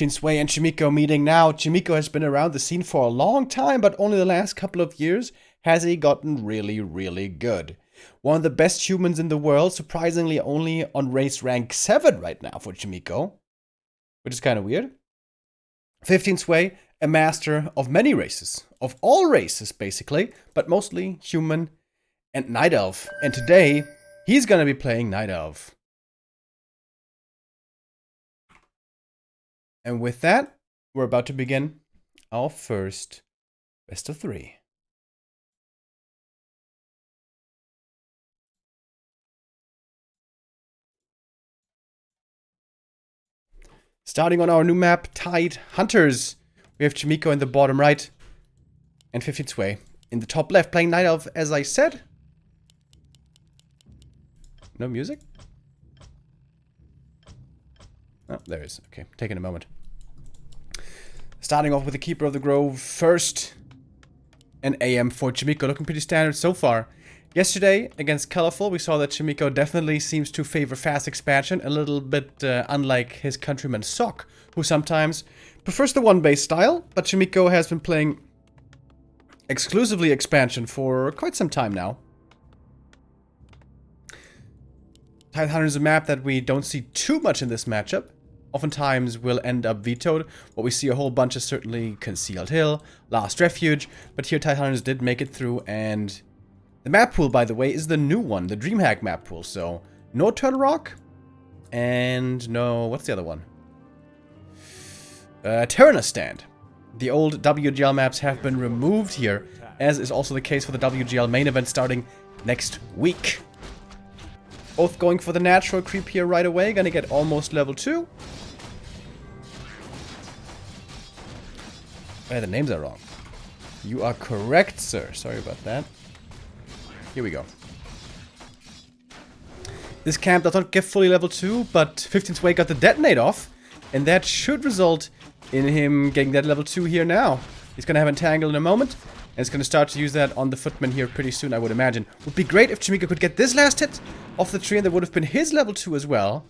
Shinsui and Chaemiko meeting now. Chaemiko has been around the scene for a long time, but only the last couple of years has he gotten really, really good. One of the best humans in the world, surprisingly only on race rank 7 right now for Chaemiko, which is kind of weird. 15 Sway, a master of many races, of all races basically, but mostly human and Night Elf. And today, he's gonna be playing Night Elf. And with that, we're about to begin our first best of 3. Starting on our new map, TeD Hunters. We have Chaemiko in the bottom right and 15 Sway in the top left, playing Night Elf, as I said. No music? Oh, there is. Okay, taking a moment. Starting off with the Keeper of the Grove first. An AM for Chaemiko, looking pretty standard so far. Yesterday, against Colorful, we saw that Chaemiko definitely seems to favor fast expansion, a little bit unlike his countryman Sok, who sometimes prefers the one-base style, but Chaemiko has been playing exclusively expansion for quite some time now. TeD Hunter is a map that we don't see too much in this matchup. Oftentimes will end up vetoed. What we see a whole bunch is certainly Concealed Hill, Last Refuge, but here TeD Hunters did make it through, and the map pool, by the way, is the new one, the DreamHack map pool. So, no Turtle Rock, and no, what's the other one? Terranistan. The old WGL maps have been removed here, as is also the case for the WGL main event starting next week. Both going for the natural creep here right away, gonna get almost level 2. The names are wrong. You are correct, sir. Sorry about that. Here we go. This camp does not get fully level 2, but 15 Sway got the detonate off, and that should result in him getting that level 2 here now. He's gonna have Entangle in a moment, and he's gonna start to use that on the footman here pretty soon, I would imagine. Would be great if Chaemiko could get this last hit off the tree, and that would have been his level 2 as well.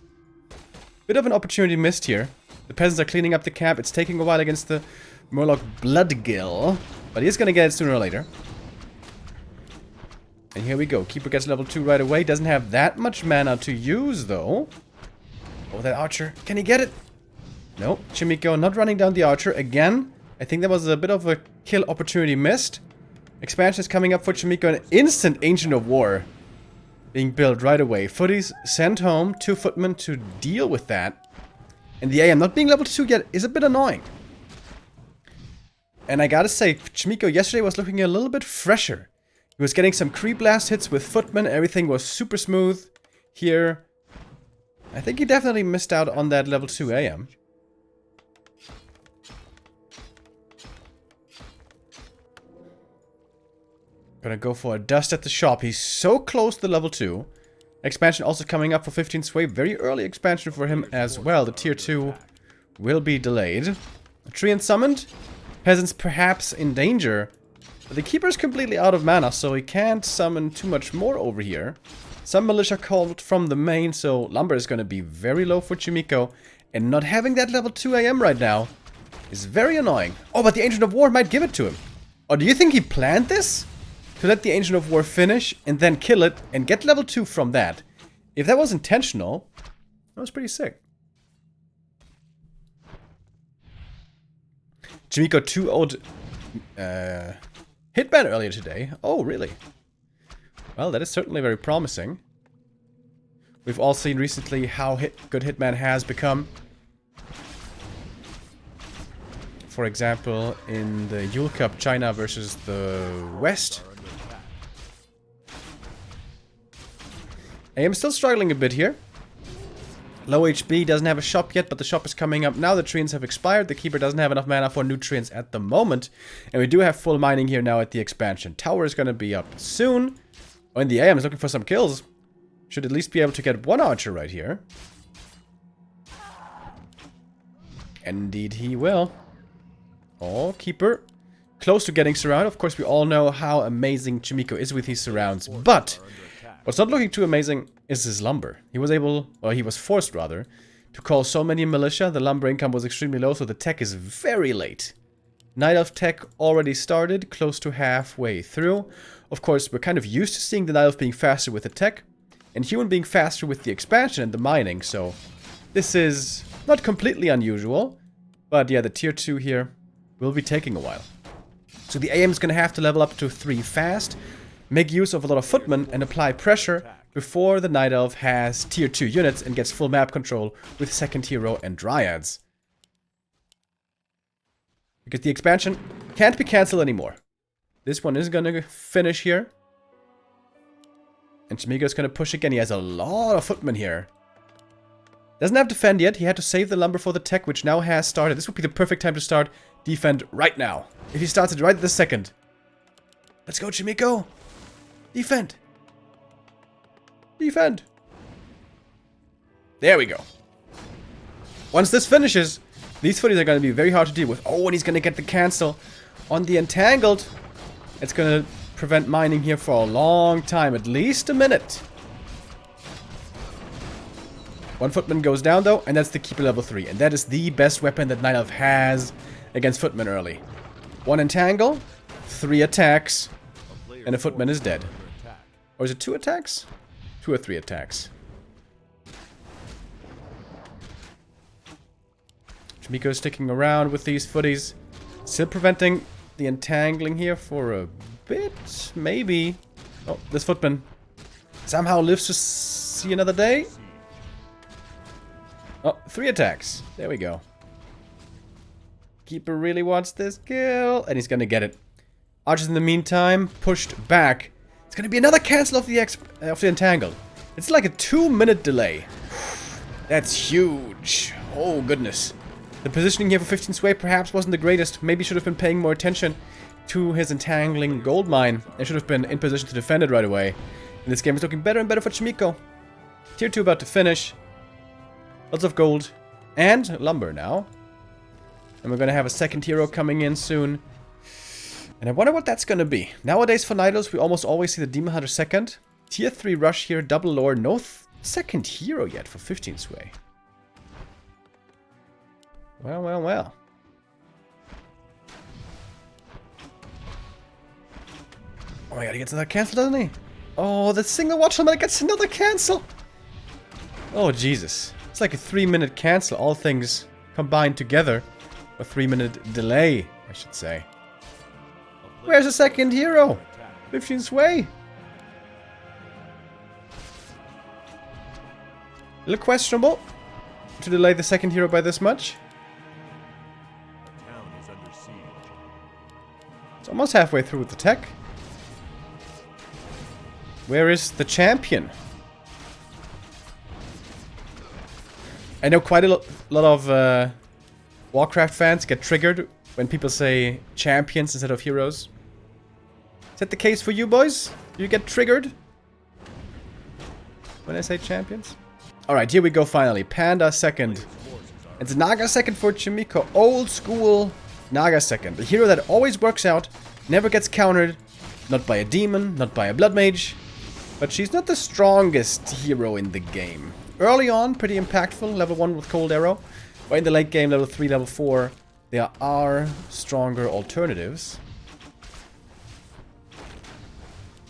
Bit of an opportunity missed here. The peasants are cleaning up the camp. It's taking a while against the Murloc Bloodgill, but he's gonna get it sooner or later. And here we go. Keeper gets level 2 right away. Doesn't have that much mana to use, though. Oh, that archer. Can he get it? Nope. Chaemiko not running down the archer again. I think that was a bit of a kill opportunity missed. Expansion is coming up for Chaemiko. An instant Ancient of War being built right away. Footies sent home. 2 footmen to deal with that. And the AM not being level 2 yet is a bit annoying. And I gotta say, Chaemiko yesterday was looking a little bit fresher. He was getting some creep blast hits with footmen. Everything was super smooth. Here, I think he definitely missed out on that level 2 AM. Gonna go for a dust at the shop. He's so close to level 2. Expansion also coming up for 15 Sway. Very early expansion for him as well. The tier 2 will be delayed. A Treant summoned. Peasants perhaps in danger. But the Keeper's completely out of mana, so he can't summon too much more over here. Some militia called from the main, so lumber is gonna be very low for Chaemiko. And not having that level 2 AM right now is very annoying. Oh, but the Ancient of War might give it to him. Or do you think he planned this? To let the Ancient of War finish and then kill it and get level 2 from that. If that was intentional, that was pretty sick. Chaemiko 2-0'd Hitman earlier today. Oh, really? Well, that is certainly very promising. We've all seen recently how good Hitman has become. For example, in the Yule Cup, China versus the West. I am still struggling a bit here. Low HP, doesn't have a shop yet, but the shop is coming up now. The treants have expired. The Keeper doesn't have enough mana for nutrients at the moment. And we do have full mining here now at the expansion. Tower is going to be up soon. Oh, and the AM is looking for some kills. Should at least be able to get one archer right here. Indeed he will. Oh, Keeper. Close to getting surrounded. Of course, we all know how amazing Chaemiko is with his surrounds. But what's not looking too amazing is his lumber. He was able, or he was forced rather, to call so many militia. The lumber income was extremely low, so the tech is very late. Night Elf tech already started, close to halfway through. Of course, we're kind of used to seeing the Night Elf being faster with the tech, and human being faster with the expansion and the mining, so this is not completely unusual. But yeah, the tier 2 here will be taking a while. So the AM is going to have to level up to 3 fast, make use of a lot of footmen, and apply pressure before the Night Elf has tier 2 units and gets full map control with second hero and dryads. Because the expansion can't be cancelled anymore. This one is going to finish here. And Chaemiko is going to push again. He has a lot of footmen here. Doesn't have defend yet. He had to save the lumber for the tech, which now has started. This would be the perfect time to start defend right now. If he starts it right this second. Let's go, Chaemiko. Defend. Defend. There we go. Once this finishes, these footies are going to be very hard to deal with. Oh, and he's going to get the cancel on the entangled. It's going to prevent mining here for a long time. At least a minute. One footman goes down though, and that's the keeper level 3. And that is the best weapon that Night Elf has against footmen early. 1 entangle, 3 attacks, and a footman is dead. Or is it 2 attacks? 2 or 3 attacks. Chaemiko is sticking around with these footies. Still preventing the entangling here for a bit, maybe. Oh, this footman somehow lives to see another day. Oh, 3 attacks. There we go. Keeper really wants this kill, and he's gonna get it. Archers in the meantime pushed back. It's gonna be another cancel of the entangled. It's like a 2-minute delay. That's huge. Oh goodness. The positioning here for 15 sway perhaps wasn't the greatest. Maybe should have been paying more attention to his entangling gold mine. And should have been in position to defend it right away. And this game is looking better and better for Chaemiko. Tier 2 about to finish. Lots of gold and lumber now. And we're going to have a second hero coming in soon. And I wonder what that's going to be. Nowadays for Night Elves we almost always see the Demon Hunter second. Tier 3 rush here, double lore. No second hero yet for 15 sway. Well, well, well. Oh my god, he gets another cancel, doesn't he? Oh, the single watch helmet gets another cancel. Oh, Jesus. It's like a 3-minute cancel, all things combined together. A 3-minute delay, I should say. Where's the second hero? 15 sway. A little questionable to delay the second hero by this much. It's almost halfway through with the tech. Where is the champion? I know quite a lot of Warcraft fans get triggered when people say champions instead of heroes. Is that the case for you boys? Do you get triggered when I say champions? Alright, here we go finally. Panda second. It's Naga second for Chaemiko. Old school Naga second. The hero that always works out, never gets countered. Not by a demon, not by a blood mage. But she's not the strongest hero in the game. Early on, pretty impactful, level 1 with Cold Arrow. But in the late game, level 3, level 4, there are stronger alternatives.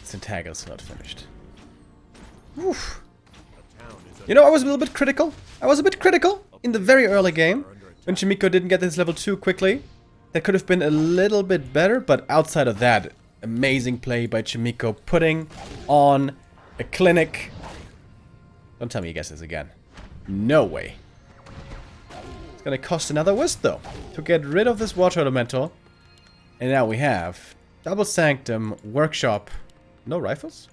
Centagle's not finished. Oof. You know, I was a little bit critical. I was a bit critical in the very early game when Chaemiko didn't get this level 2 quickly. That could have been a little bit better, but outside of that, amazing play by Chaemiko, putting on a clinic. Don't tell me you guess this again. No way. It's gonna cost another wisp though, to get rid of this water elemental. And now we have Double Sanctum, Workshop. No rifles?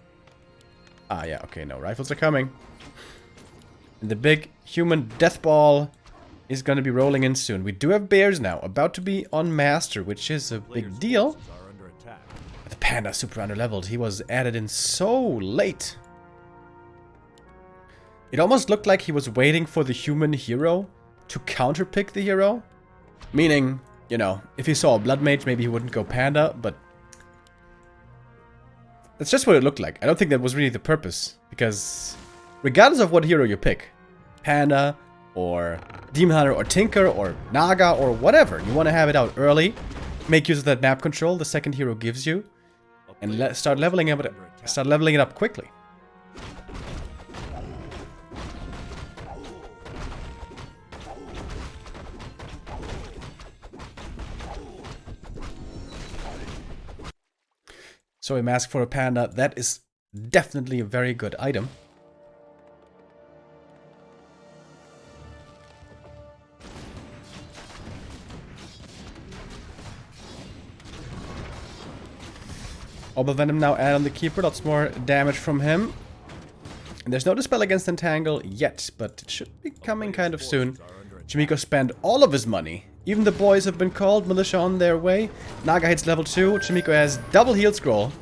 Ah yeah, okay, no rifles are coming. And the big human death ball is gonna be rolling in soon. We do have bears now, about to be on Master, which is a big deal. The panda super underleveled. He was added in so late. It almost looked like he was waiting for the human hero to counterpick the hero. Meaning, you know, if he saw a blood mage, maybe he wouldn't go panda, but that's just what it looked like. I don't think that was really the purpose, because regardless of what hero you pick, panda or Demon Hunter or Tinker or Naga or whatever. You want to have it out early. Make use of that map control the second hero gives you. And start leveling it up quickly. So a mask for a panda, that is definitely a very good item. Orbital Venom now add on the Keeper, lots more damage from him. And there's no Dispel against Entangle yet, but it should be coming kind of soon. Chaemiko spent all of his money. Even the boys have been called, Militia on their way. Naga hits level 2, Chaemiko has double heal scroll.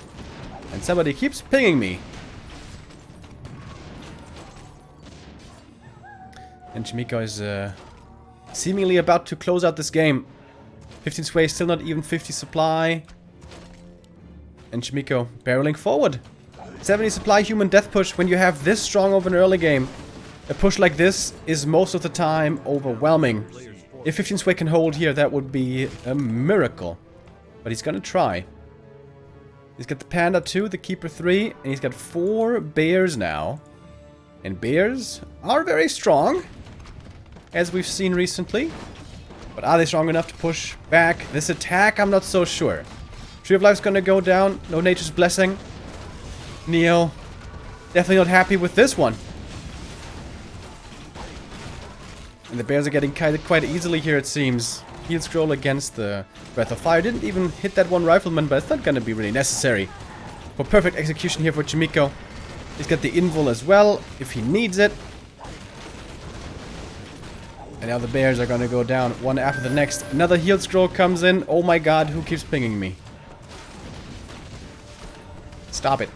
And somebody keeps pinging me. And Chaemiko is seemingly about to close out this game. 15 sway, still not even 50 supply. And Chaemiko barreling forward. 70 supply human death push when you have this strong of an early game. A push like this is most of the time overwhelming. If 15 sway can hold here, that would be a miracle. But he's gonna try. He's got the Panda 2, the Keeper 3, and he's got 4 bears now. And bears are very strong, as we've seen recently. But are they strong enough to push back this attack? I'm not so sure. Tree of Life's gonna go down. No Nature's Blessing. Neo, definitely not happy with this one. And the bears are getting kited quite easily here, it seems. Heal scroll against the Breath of Fire. Didn't even hit that one rifleman, but it's not gonna be really necessary. For perfect execution here for Chaemiko. He's got the invul as well, if he needs it. And now the bears are gonna go down one after the next. Another heal scroll comes in. Oh my god, who keeps pinging me? Stop it.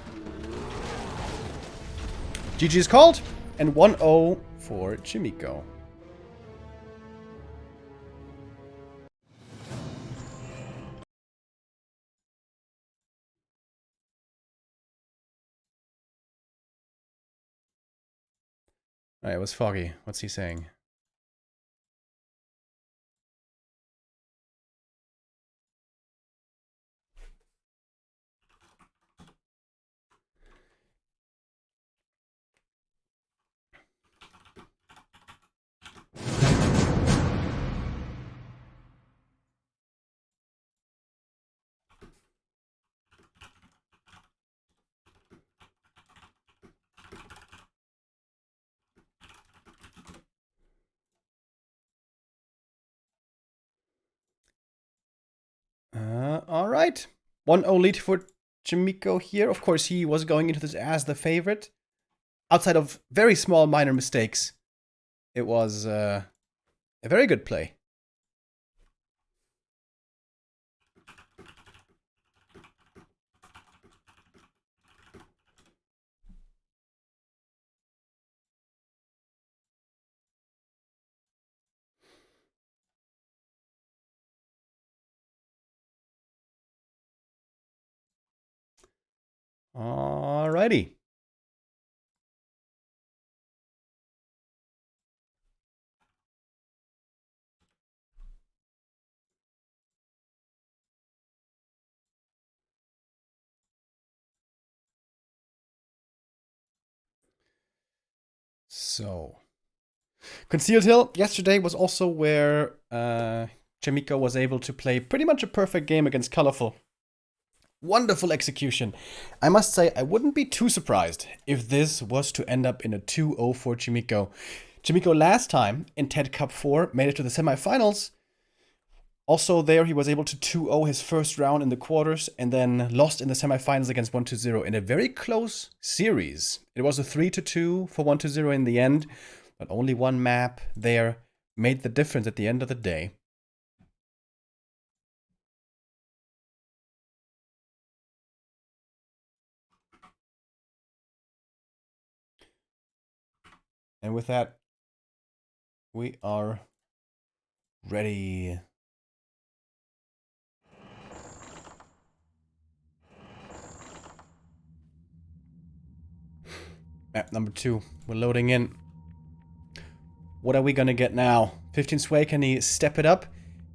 GG is called, and 1-0 for Chaemiko. Alright, it was Foggy. What's he saying? Alright. 1-0 lead for Chaemiko here. Of course, he was going into this as the favorite. Outside of very small minor mistakes, it was a very good play. Alrighty. So, Concealed Hill yesterday was also where Chaemiko was able to play pretty much a perfect game against Colorful. Wonderful execution. I must say, I wouldn't be too surprised if this was to end up in a 2-0 for Chaemiko. Chaemiko last time in TeD Cup 4 made it to the semifinals. Also there, he was able to 2-0 his first round in the quarters and then lost in the semifinals against 1-0 in a very close series. It was a 3-2 for 1-0 in the end, but only one map there made the difference at the end of the day. And with that, we are ready. Map number 2. We're loading in. What are we gonna get now? 15 sway, can he step it up?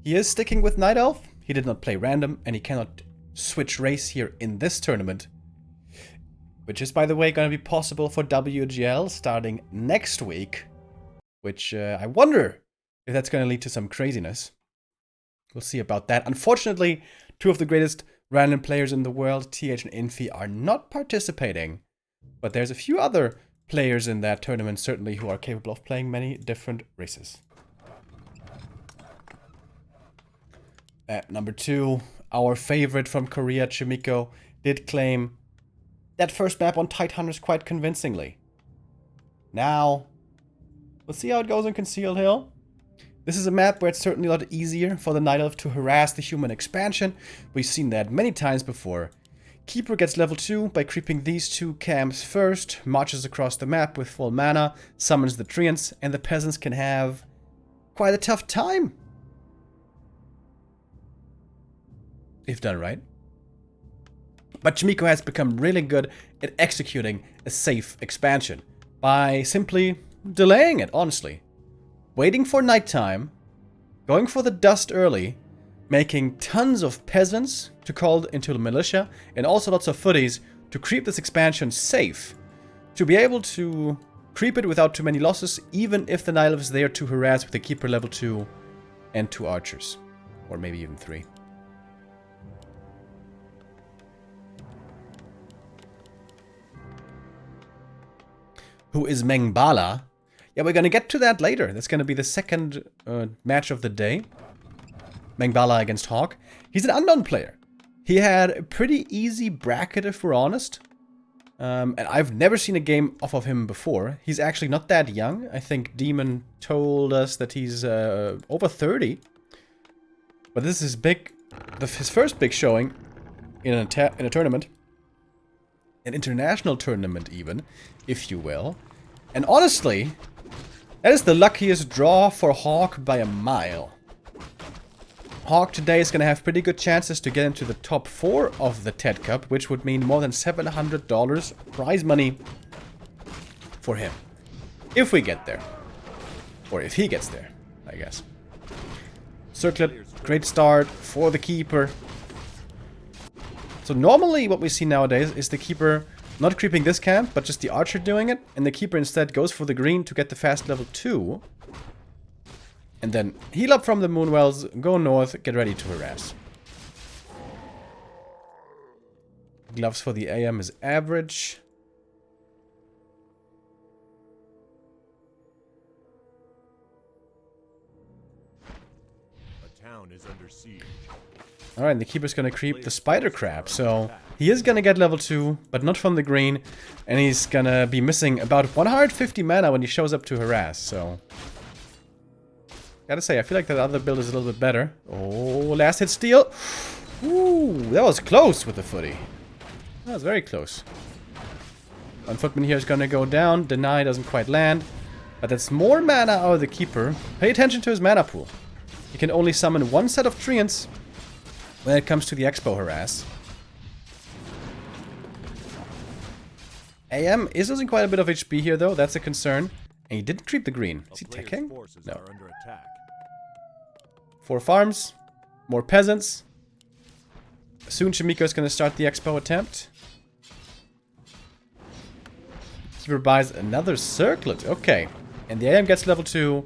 He is sticking with Night Elf. He did not play random, and he cannot switch race here in this tournament. Which is, by the way, gonna be possible for WGL starting next week. Which, I wonder if that's gonna lead to some craziness. We'll see about that. Unfortunately, two of the greatest random players in the world, TH and Infi, are not participating. But there's a few other players in that tournament, certainly, who are capable of playing many different races. At number 2, our favorite from Korea, Chaemiko, did claim that first map on Tidehunters quite convincingly. Now, let's see how it goes in Concealed Hill. This is a map where it's certainly a lot easier for the Night Elf to harass the human expansion. We've seen that many times before. Keeper gets level 2 by creeping these two camps first, marches across the map with full mana, summons the treants, and the peasants can have quite a tough time. If done right. But Chaemiko has become really good at executing a safe expansion by simply delaying it, honestly. Waiting for nighttime, going for the dust early, making tons of peasants to call into the militia, and also lots of footies to creep this expansion safe. To be able to creep it without too many losses, even if the Night Elf is there to harass with the Keeper level 2 and 2 archers. Or maybe even 3. Who is Mengbala? Yeah, we're gonna get to that later. That's gonna be the second match of the day. Mengbala against Hawk. He's an unknown player. He had a pretty easy bracket, if we're honest. And I've never seen a game off of him before. He's actually not that young. I think Demon told us that he's over 30. But this is his first big showing in a tournament. An international tournament even, if you will. And honestly, that is the luckiest draw for Hawk by a mile. Hawk today is going to have pretty good chances to get into the top 4 of the TeD Cup, which would mean more than $700 prize money for him. If we get there. Or if he gets there, I guess. Circlet, great start for the Keeper. So normally what we see nowadays is the Keeper not creeping this camp, but just the Archer doing it. And the Keeper instead goes for the green to get the fast level 2. And then heal up from the Moonwells, go north, get ready to harass. Gloves for the AM is average. A town is under siege. Alright, and the Keeper's gonna creep the Spider Crab, so he is gonna get level 2, but not from the green. And he's gonna be missing about 150 mana when he shows up to harass, so... Gotta say, I feel like that other build is a little bit better. Oh, last hit steal! Ooh, that was close with the footy. That was very close. One footman here is gonna go down, deny doesn't quite land. But that's more mana out of the Keeper. Pay attention to his mana pool. He can only summon one set of treants when it comes to the Expo harass. AM is losing quite a bit of HP here though, that's a concern. And he didn't creep the green. Is he teching? No. 4 farms, more peasants. Soon Chaemiko is going to start the Expo attempt. Keeper buys another circlet. Okay. And the AM gets level 2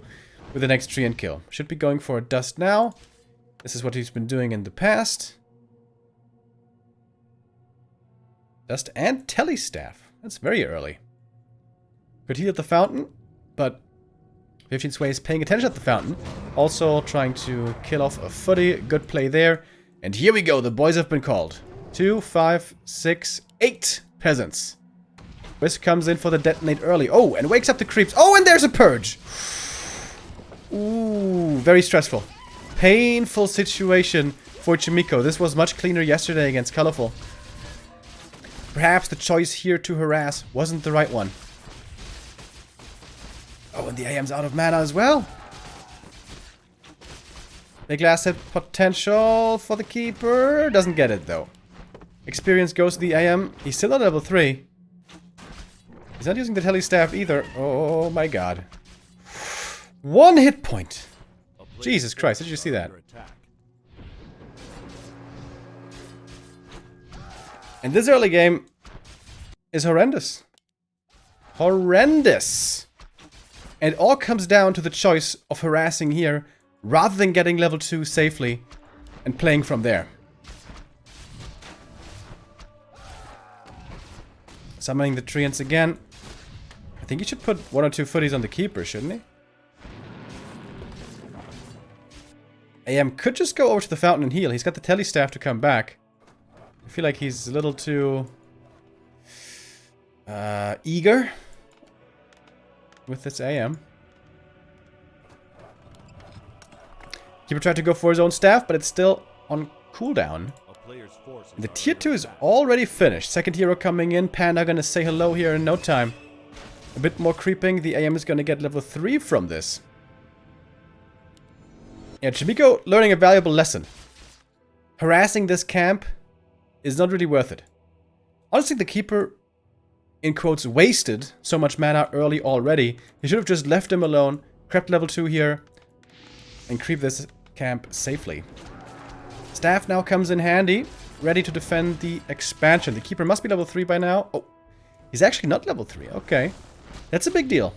with the next treant kill. Should be going for a dust now. This is what he's been doing in the past. Dust and Telestaff. That's very early. Could heal at the fountain, but 15 Sway is paying attention at the fountain. Also trying to kill off a footy. Good play there. And here we go. The boys have been called. 2, 5, 6, 8 peasants. Whisk comes in for the detonate early. Oh, and wakes up the creeps. Oh, and there's a purge. Ooh, very stressful. Painful situation for Chaemiko. This was much cleaner yesterday against Colorful. Perhaps the choice here to harass wasn't the right one. Oh, and the AM's out of mana as well. Big last hit potential for the Keeper. Doesn't get it, though. Experience goes to the AM. He's still at level 3. He's not using the Telestaff either. Oh my god. 1 hit point. Jesus Christ, did you see that? And this early game is horrendous. Horrendous! And it all comes down to the choice of harassing here rather than getting level 2 safely and playing from there. Summoning the treants again. I think he should put 1 or 2 footies on the keeper, shouldn't he? AM could just go over to the fountain and heal. He's got the telly staff to come back. I feel like he's a little too eager with this AM. Keeper tried to go for his own staff, but it's still on cooldown. The tier 2 is already finished. Second hero coming in. Panda gonna say hello here in no time. A bit more creeping. The AM is gonna get level 3 from this. Yeah, Chaemiko learning a valuable lesson. Harassing this camp is not really worth it. Honestly, the keeper, in quotes, wasted so much mana early already. He should have just left him alone, crept level 2 here, and creep this camp safely. Staff now comes in handy, ready to defend the expansion. The keeper must be level 3 by now. Oh, he's actually not level 3. Okay, that's a big deal.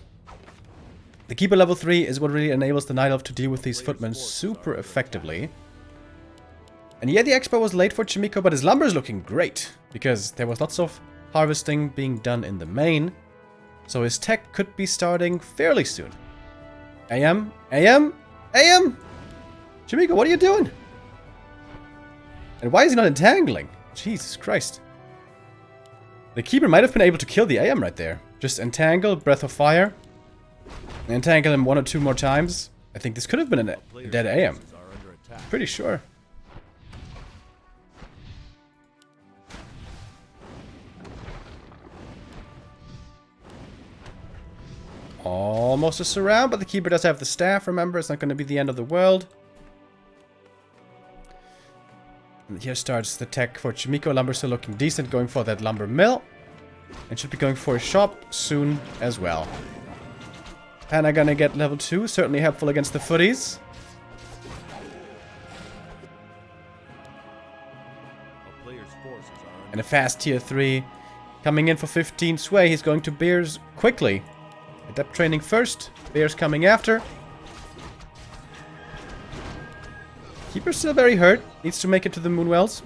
The keeper level 3 is what really enables the Night Elf to deal with these footmen super effectively. And yeah, the expo was late for Chaemiko, but his lumber is looking great, because there was lots of harvesting being done in the main. So his tech could be starting fairly soon. AM? AM? AM? Chaemiko, what are you doing? And why is he not entangling? Jesus Christ. The keeper might have been able to kill the AM right there. Just entangle, Breath of Fire. Entangle him 1 or 2 more times. I think this could have been a dead AM. Pretty sure. Almost a surround, but the keeper does have the staff. Remember, it's not going to be the end of the world. And here starts the tech for Chaemiko. Lumber still looking decent, going for that lumber mill. And should be going for a shop soon as well. Panda gonna get level 2, certainly helpful against the footies. And a fast tier 3 coming in for 15 sway. He's going to bears quickly. Adept training first, bears coming after. Keeper's still very hurt, needs to make it to the Moonwells.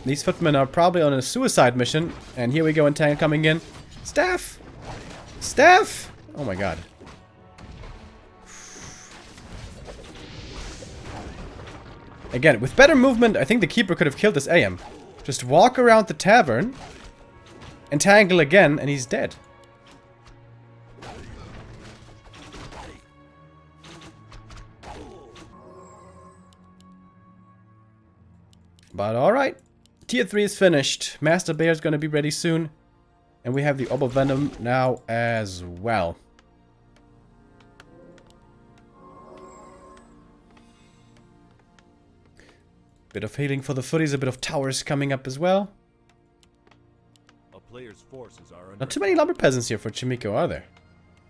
These footmen are probably on a suicide mission. And here we go, Entangle coming in. Staff! Staff! Oh my god. Again, with better movement, I think the keeper could have killed this AM. Just walk around the tavern, entangle again, and he's dead. But alright. Tier 3 is finished. Master Bear is going to be ready soon. And we have the Orb of Venom now as well. Bit of healing for the footies, a bit of towers coming up as well. Not too many lumber peasants here for Chaemiko, are there?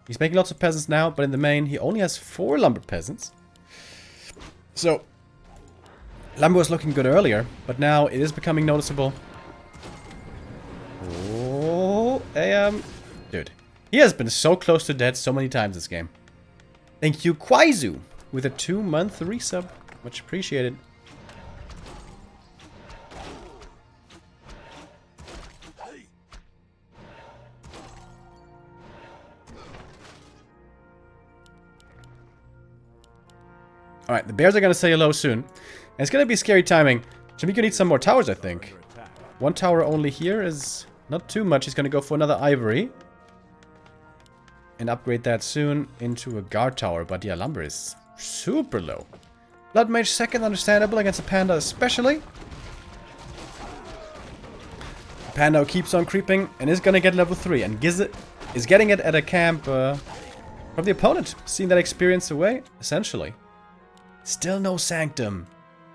He's making lots of peasants now, but in the main he only has 4 lumber peasants. So, lumber was looking good earlier, but now it is becoming noticeable. Oh, AM. Dude, he has been so close to death so many times this game. Thank you, Kwaizu, with a 2-month resub. Much appreciated. Alright, the bears are going to say hello soon. And it's going to be scary timing. Chaemiko needs some more towers, I think. 1 tower only here is not too much. He's going to go for another ivory. And upgrade that soon into a guard tower. But yeah, lumber is super low. Blood Mage second, understandable, against a Panda especially. Panda keeps on creeping and is going to get level 3. And is getting it at a camp from the opponent. Seeing that experience away, essentially. Still no Sanctum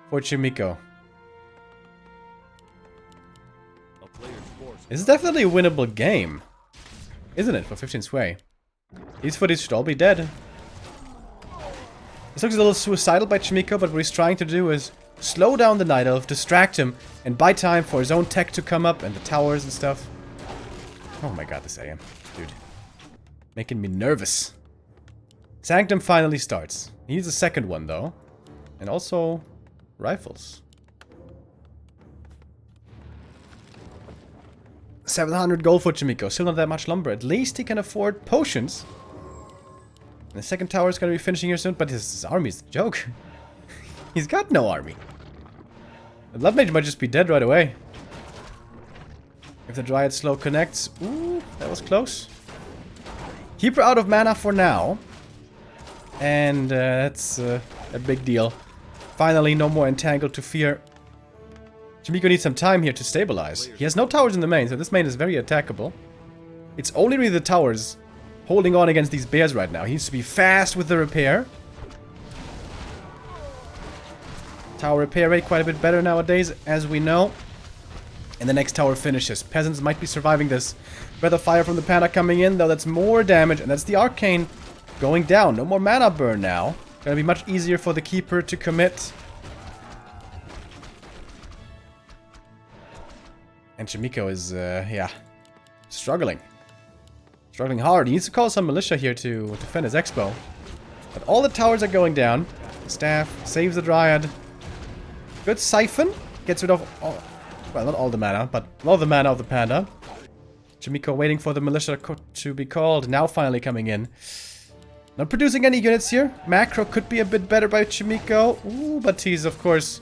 for Chaemiko. This is definitely a winnable game, isn't it, for 15 sway? These footies should all be dead. This looks a little suicidal by Chaemiko, but what he's trying to do is slow down the Night Elf, distract him, and buy time for his own tech to come up and the towers and stuff. Oh my god, this AM. Dude. Making me nervous. Sanctum finally starts. He needs a second one, though. And also, rifles. 700 gold for Chaemiko. Still not that much lumber. At least he can afford potions. And the second tower is going to be finishing here soon, but his army's a joke. He's got no army. The Love Mage might just be dead right away. If the Dryad slow connects. Ooh, that was close. Keep her out of mana for now. And that's a big deal. Finally, no more Entangled to fear. Chaemiko needs some time here to stabilize. He has no towers in the main, so this main is very attackable. It's only really the towers holding on against these bears right now. He needs to be fast with the repair. Tower repair rate quite a bit better nowadays, as we know. And the next tower finishes. Peasants might be surviving this. Breath of Fire from the Panda coming in, though that's more damage. And that's the Arcane going down. No more mana burn now. Gonna be much easier for the Keeper to commit. And Chaemiko is, yeah, struggling. Struggling hard. He needs to call some militia here to defend his expo. But all the towers are going down. Staff saves the Dryad. Good Siphon. Gets rid of all, well, not all the mana, but a lot of the mana of the Panda. Chaemiko waiting for the militia to be called. Now finally coming in. Not producing any units here. Macro could be a bit better by Chaemiko. Ooh, but he's, of course,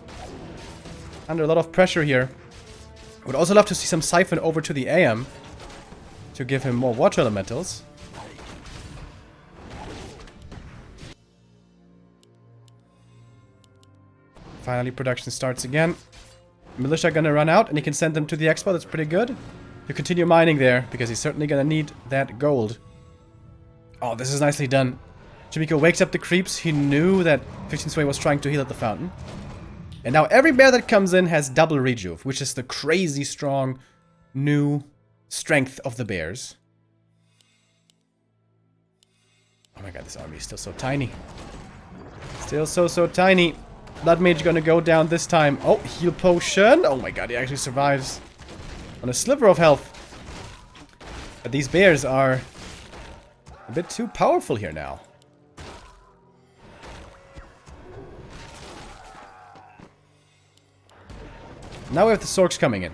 under a lot of pressure here. Would also love to see some Siphon over to the AM to give him more water elementals. Finally, production starts again. Militia gonna run out, and he can send them to the expo. That's pretty good. To continue mining there, because he's certainly gonna need that gold. Oh, this is nicely done. Chaemiko wakes up the creeps. He knew that 15 Sway was trying to heal at the fountain. And now every bear that comes in has double rejuve, which is the crazy strong new strength of the bears. Oh my god, this army is still so tiny. Still so tiny. Blood Mage gonna go down this time. Oh, heal potion. Oh my god, he actually survives on a sliver of health. But these bears are a bit too powerful here now. Now we have the Sorks coming in.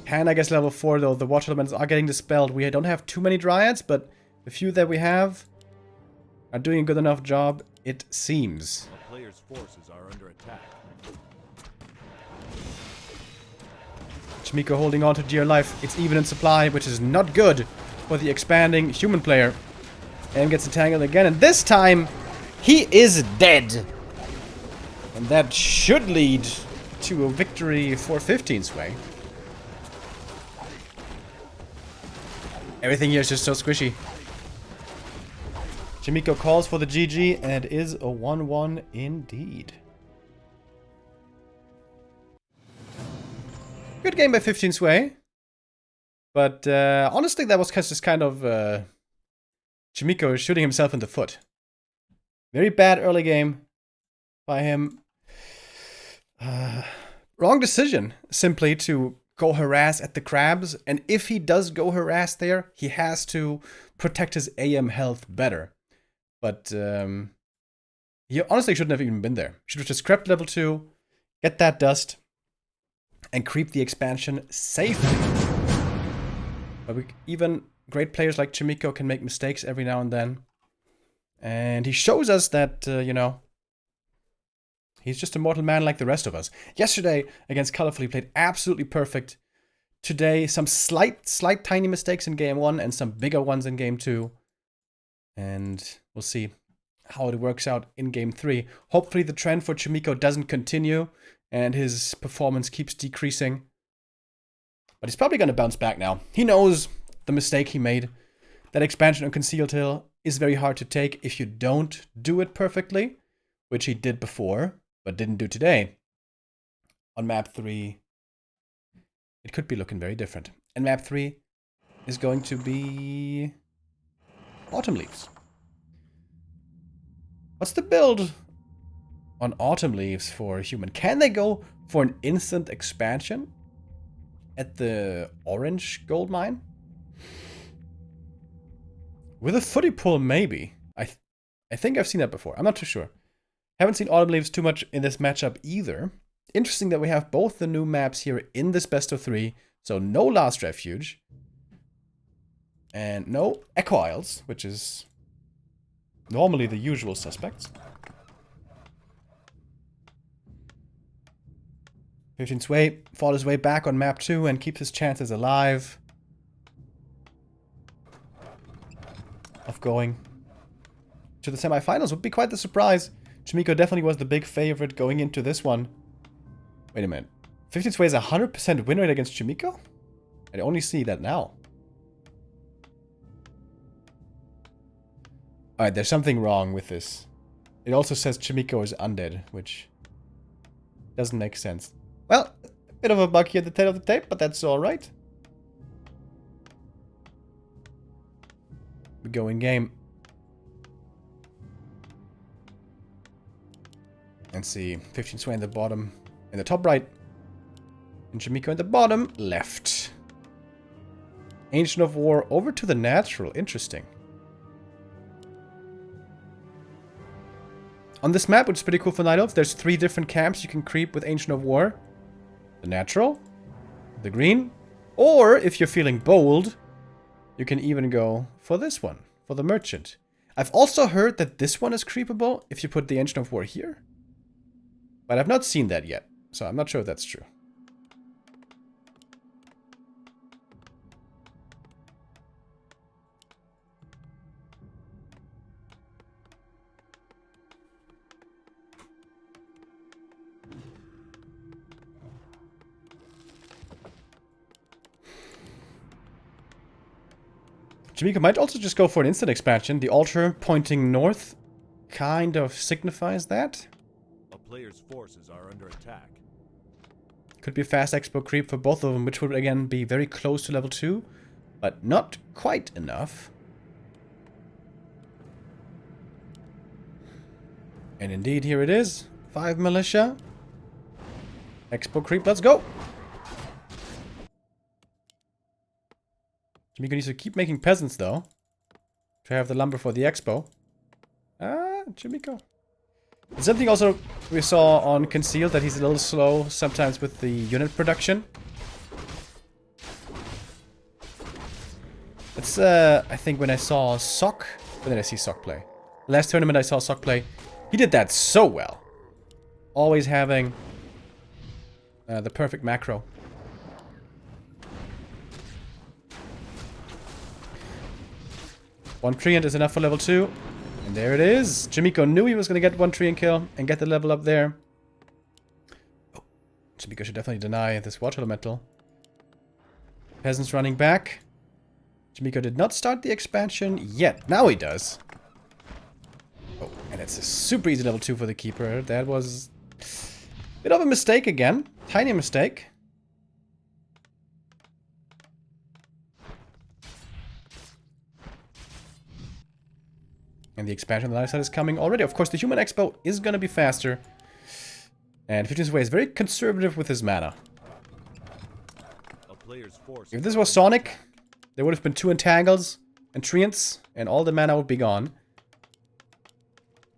And I guess level 4, though, the Water Elements are getting dispelled. We don't have too many Dryads, but the few that we have are doing a good enough job, it seems. The player's forces are under attack. Chaemiko holding on to dear life. It's even in supply, which is not good for the expanding human player. And gets entangled again, and this time, he is dead. And that should lead to a victory for 15 Sway. Everything here is just so squishy. Chaemiko calls for the GG, and it is a 1-1 indeed. Good game by 15 Sway. But honestly, that was just kind of Chaemiko shooting himself in the foot. Very bad early game by him. Wrong decision, simply to go harass at the crabs. And if he does go harass there, he has to protect his AM health better. But he honestly shouldn't have even been there. Should have just crept level 2, get that dust, and creep the expansion safely. But even great players like Chaemiko can make mistakes every now and then. And he shows us that, you know, he's just a mortal man like the rest of us. Yesterday, against Colorful, he played absolutely perfect. Today, some slight tiny mistakes in game 1 and some bigger ones in game 2. And we'll see how it works out in game 3. Hopefully the trend for Chaemiko doesn't continue and his performance keeps decreasing. But he's probably going to bounce back now. He knows the mistake he made. That expansion on Concealed Hill is very hard to take if you don't do it perfectly, which he did before, but didn't do today. On map 3, it could be looking very different. And map 3 is going to be Autumn Leaves. What's the build on Autumn Leaves for human? Can they go for an instant expansion at the orange gold mine? With a footy pull, maybe. I think I've seen that before. I'm not too sure. Haven't seen Autumn Leaves too much in this matchup either. Interesting that we have both the new maps here in this best of 3. So no Last Refuge. And no Echo Isles, which is normally the usual suspects. 15 Sway fought his way back on map 2 and keeps his chances alive of going to the semifinals. Would be quite the surprise. Chaemiko definitely was the big favorite going into this one. Wait a minute. 15 Sway is a 100% win rate against Chaemiko? I only see that now. Alright, there's something wrong with this. It also says Chaemiko is undead, which doesn't make sense. Well, a bit of a bug here at the tail of the tape, but that's alright. We go in game. And see 15 Sway in the bottom, in the top right. And Chaemiko in the bottom left. Ancient of War over to the natural. Interesting. On this map, which is pretty cool for Night Elves, there's 3 different camps you can creep with Ancient of War. The natural, the green, or if you're feeling bold, you can even go for this one, for the merchant. I've also heard that this one is creepable if you put the Ancient of War here. But I've not seen that yet, so I'm not sure if that's true. Chaemiko might also just go for an instant expansion. The altar pointing north kind of signifies that. A player's forces are under attack. Could be a fast expo creep for both of them, which would again be very close to level 2, but not quite enough. And indeed, here it is. 5 militia. Expo creep, let's go! Chaemiko needs to keep making peasants, though, to have the lumber for the expo. Chaemiko. Something also we saw on Concealed, that he's a little slow sometimes with the unit production. It's, I think when I saw Sock, when did I see Sock play? Last tournament I saw Sock play, he did that so well. Always having the perfect macro. One treant is enough for level 2. And there it is. Chaemiko knew he was going to get one treant kill and get the level up there. Oh, Chaemiko should definitely deny this water elemental. Peasants running back. Chaemiko did not start the expansion yet. Now he does. Oh, and it's a super easy level 2 for the keeper. That was a bit of a mistake again. Tiny mistake. And the expansion on the other side is coming already. Of course, the Human Expo is going to be faster. And 15 Sway is very conservative with his mana. If this was Sonic, there would have been 2 Entangles and Treants, and all the mana would be gone.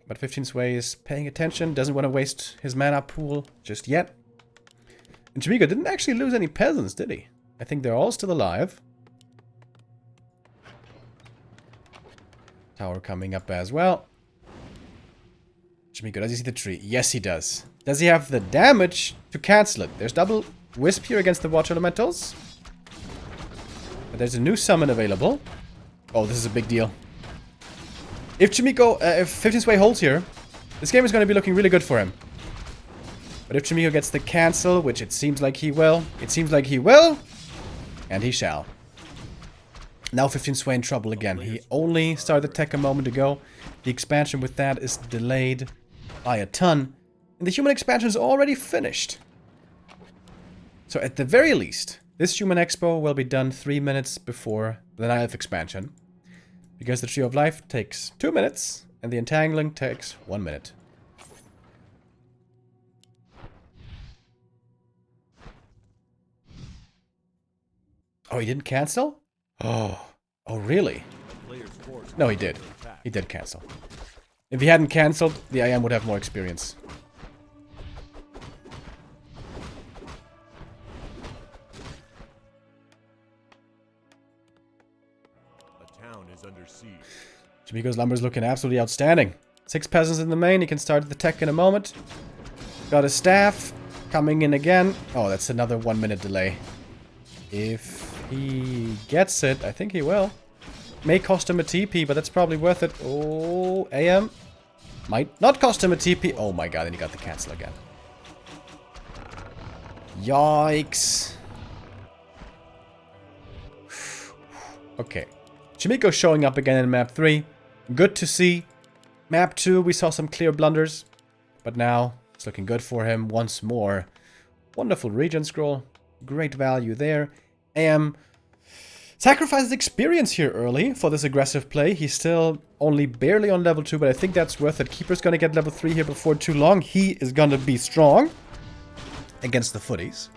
But 15 Sway is paying attention, doesn't want to waste his mana pool just yet. And Chaemiko didn't actually lose any peasants, did he? I think they're all still alive. Tower coming up as well. Chaemiko, does he see the tree? Yes, he does. Does he have the damage to cancel it? There's double Wisp here against the Water Elementals. But there's a new summon available. Oh, this is a big deal. If Chaemiko, if 15 Sway holds here, this game is going to be looking really good for him. But if Chaemiko gets the cancel, which it seems like he will, and he shall. Now 15 Sway in trouble again. He only started tech a moment ago. The expansion with that is delayed by a ton. And the human expansion is already finished. So at the very least, this Human Expo will be done 3 minutes before the Night Elf expansion. Because the Tree of Life takes 2 minutes, and the Entangling takes 1 minute. Oh, he didn't cancel? Oh, really? No, he did. He did cancel. If he hadn't cancelled, the IM would have more experience. A town is under siege. Chaemiko's lumber is looking absolutely outstanding. 6 peasants in the main. He can start the tech in a moment. Got his staff. Coming in again. Oh, that's another 1 minute delay. If he gets it, I think he will. May cost him a TP, but that's probably worth it. Oh, AM. Might not cost him a TP. Oh my god, and he got the cancel again. Yikes. Okay. Chaemiko showing up again in map 3. Good to see. Map 2, we saw some clear blunders. But now, it's looking good for him once more. Wonderful regen scroll. Great value there. AM sacrifices experience here early for this aggressive play. He's still only barely on level 2, but I think that's worth it. Keeper's gonna get level 3 here before too long. He is gonna be strong against the footies.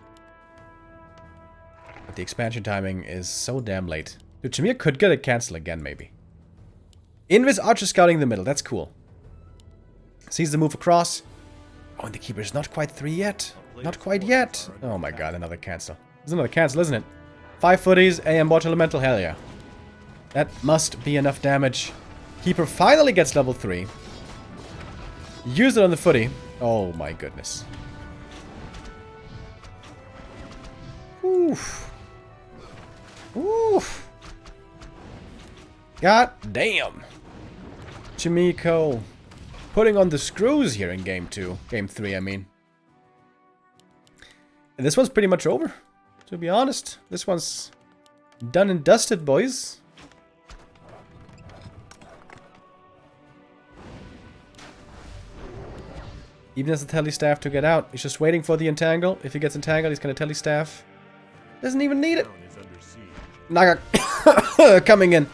But the expansion timing is so damn late. Dude, Chaemiko could get a cancel again, maybe. Invis Archer scouting the middle. That's cool. Sees the move across. Oh, and the Keeper's not quite 3 yet. Not quite yet. Oh my god, another cancel. There's another cancel, isn't it? 5 footies, AM Water Elemental, hell yeah. That must be enough damage. Keeper finally gets level 3. Use it on the footy. Oh my goodness. Oof. Oof. God damn. Chaemiko putting on the screws here in game 2. Game 3, I mean. And this one's pretty much over. To be honest, this one's done and dusted, boys. Even as the telly staff to get out. He's just waiting for the entangle. If he gets entangled, he's gonna telly staff. Doesn't even need it. Naga coming in.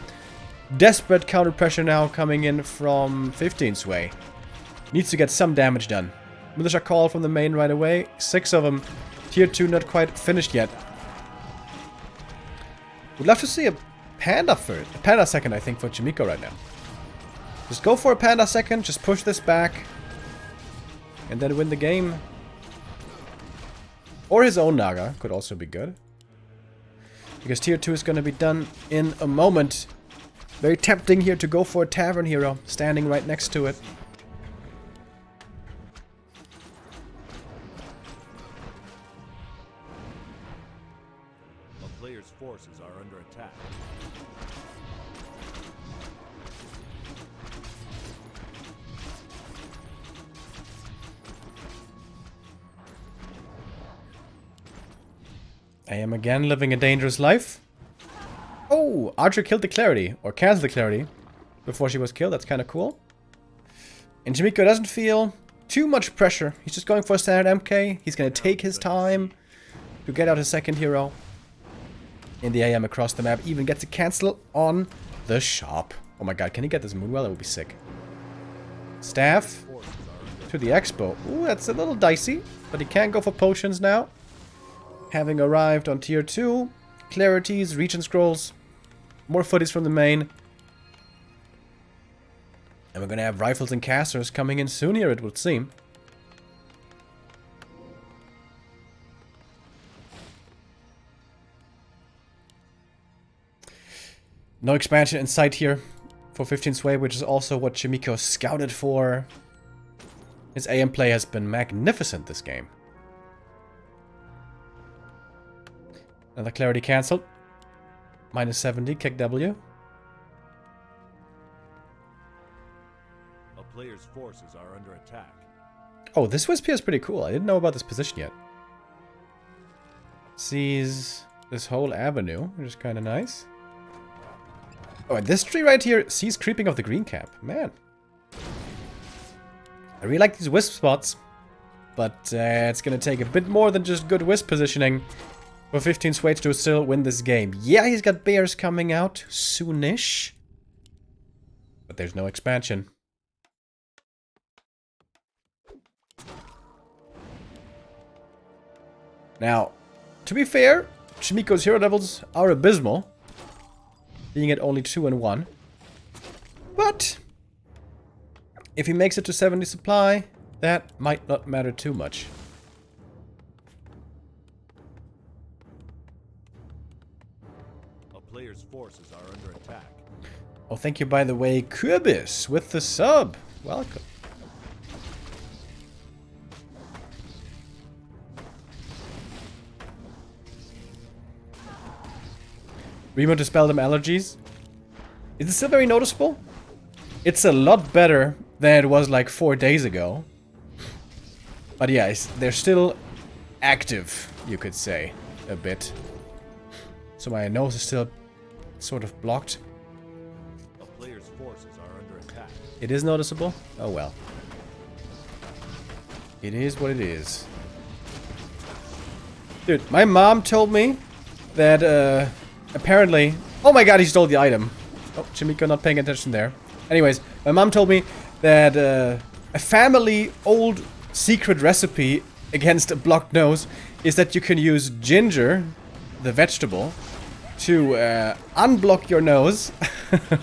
Desperate counter pressure now coming in from 15's way. Needs to get some damage done. Militia call from the main right away. 6 of them. Tier 2 not quite finished yet. Would love to see a panda first. A panda second, I think, for Chaemiko right now. Just go for a panda second. Just push this back. And then win the game. Or his own Naga. Could also be good. Because tier 2 is going to be done in a moment. Very tempting here to go for a Tavern Hero. Standing right next to it. Players' forces are under attack. I am again living a dangerous life. Oh, Archer killed the Clarity, or canceled the Clarity before she was killed. That's kind of cool. And Chaemiko doesn't feel too much pressure. He's just going for a standard MK. He's going to take his time to get out his second hero. In the AM across the map, even gets a cancel on the shop. Oh my god, can he get this Moonwell? That would be sick. Staff to the Expo. Ooh, that's a little dicey, but he can go for potions now. Having arrived on tier 2, Clarities, Region Scrolls, more footies from the main. And we're gonna have Rifles and Casters coming in soon here, it would seem. No expansion in sight here for 15 Sway, which is also what Chaemiko scouted for. His AM play has been magnificent this game. Another Clarity cancelled. Minus 70, kick W. A player's forces are under attack. Oh, this Wispy is pretty cool. I didn't know about this position yet. Sees this whole avenue, which is kind of nice. Oh, and this tree right here sees creeping of the green cap. Man. I really like these wisp spots. But it's going to take a bit more than just good wisp positioning for 15 Sway to still win this game. Yeah, he's got bears coming out soonish. But there's no expansion. Now, to be fair, Chaemiko's hero levels are abysmal, being at only 2 and 1. But if he makes it to 70 supply, that might not matter too much. A player's forces are under attack. Oh, thank you, by the way, Kürbis, with the sub. Welcome. Remo dispel them allergies. Is it still very noticeable? It's a lot better than it was like 4 days ago. But yeah, they're still active, you could say, a bit. So my nose is still sort of blocked. A player's forces are under attack. It is noticeable? Oh well. It is what it is. Dude, my mom told me that apparently... Oh my god, he stole the item. Oh, Chaemiko not paying attention there. Anyways, my mom told me that a family old secret recipe against a blocked nose is that you can use ginger, the vegetable, to unblock your nose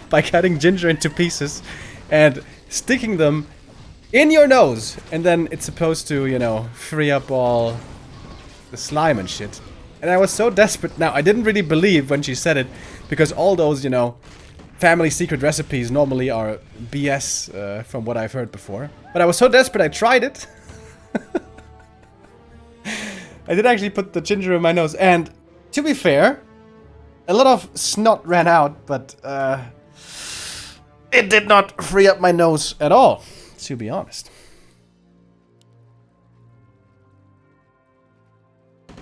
by cutting ginger into pieces and sticking them in your nose. And then it's supposed to, you know, free up all the slime and shit. And I was so desperate. Now, I didn't really believe when she said it, because all those, you know, family secret recipes normally are BS from what I've heard before. But I was so desperate, I tried it. I did actually put the ginger in my nose, and to be fair, a lot of snot ran out, but it did not free up my nose at all, to be honest. A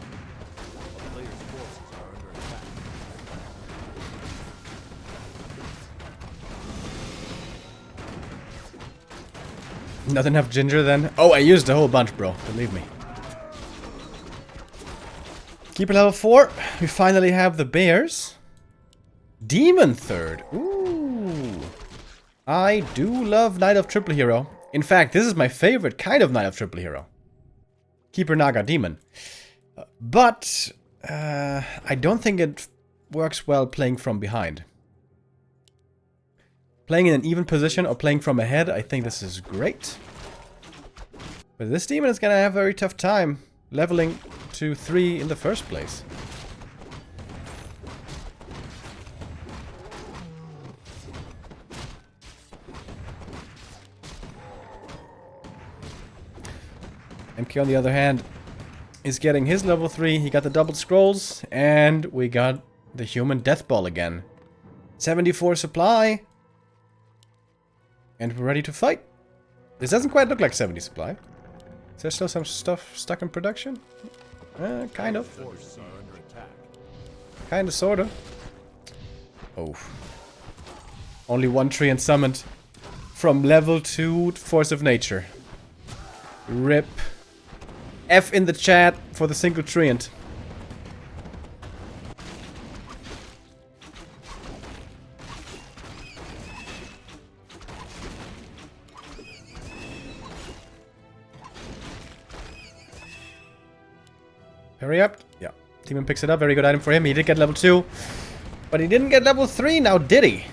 player's forces are under attack. Not enough ginger then? Oh, I used a whole bunch, bro. Believe me. Keeper level 4. We finally have the bears. Demon third. Ooh. I do love Knight of Triple Hero. In fact, this is my favorite kind of Knight of Triple Hero. Keeper Naga Demon. But I don't think it works well playing from behind. Playing in an even position or playing from ahead, I think this is great. But this demon is gonna have a very tough time leveling to 3 in the first place. MK on the other hand is getting his level 3. He got the double scrolls and we got the human death ball again. 74 supply. And we're ready to fight. This doesn't quite look like 70 supply. Is there still some stuff stuck in production? Kind of. Forces are under attack. Kind of, sort of. Oh. Only 1 tree and summoned. From level 2 Force of Nature. RIP. F in the chat for the single treant. Hurry up. Yeah. Demon picks it up. Very good item for him. He did get level 2. But he didn't get level 3 now, did he?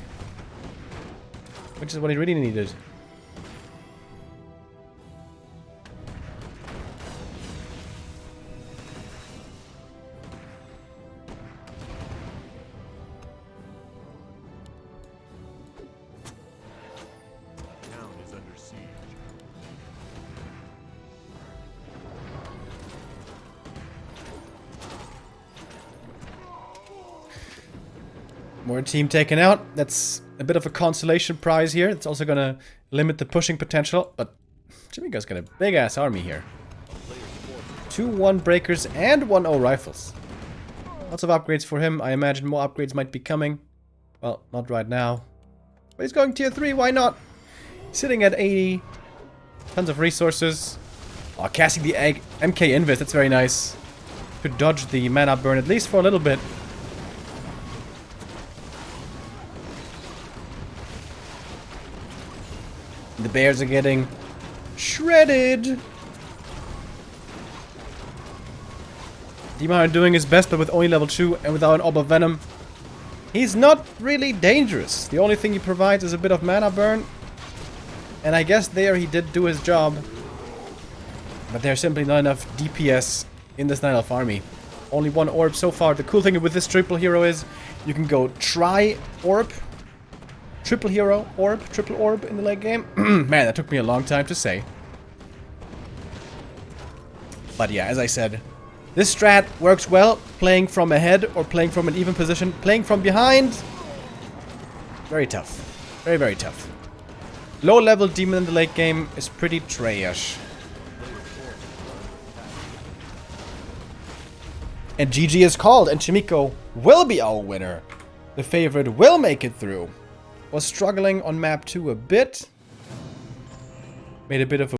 Which is what he really needed. The town is under siege. More team taken out. That's a bit of a consolation prize here. It's also gonna limit the pushing potential. But Chaemiko's got a big ass army here. 2 1 breakers and 1 0 rifles. Lots of upgrades for him. I imagine more upgrades might be coming. Well, not right now. But he's going tier 3, why not? Sitting at 80. Tons of resources. Oh, casting the egg. MK Invis, that's very nice. Could dodge the mana burn at least for a little bit. the bears are getting shredded. Demon doing his best, but with only level 2 and without an Orb of Venom. He's not really dangerous. The only thing he provides is a bit of mana burn. And I guess there he did do his job. But there's simply not enough DPS in this Night Elf army. Only one orb so far. The cool thing with this triple hero is you can go tri-orb. Triple hero, orb, triple orb in the late game. Man, that took me a long time to say. But yeah, as I said, this strat works well playing from ahead or playing from an even position. Playing from behind, very tough. Very, very tough. Low level demon in the late game is pretty trash. And GG is called, and Chaemiko will be our winner. The favorite will make it through. Was struggling on map 2 a bit. Made a bit of a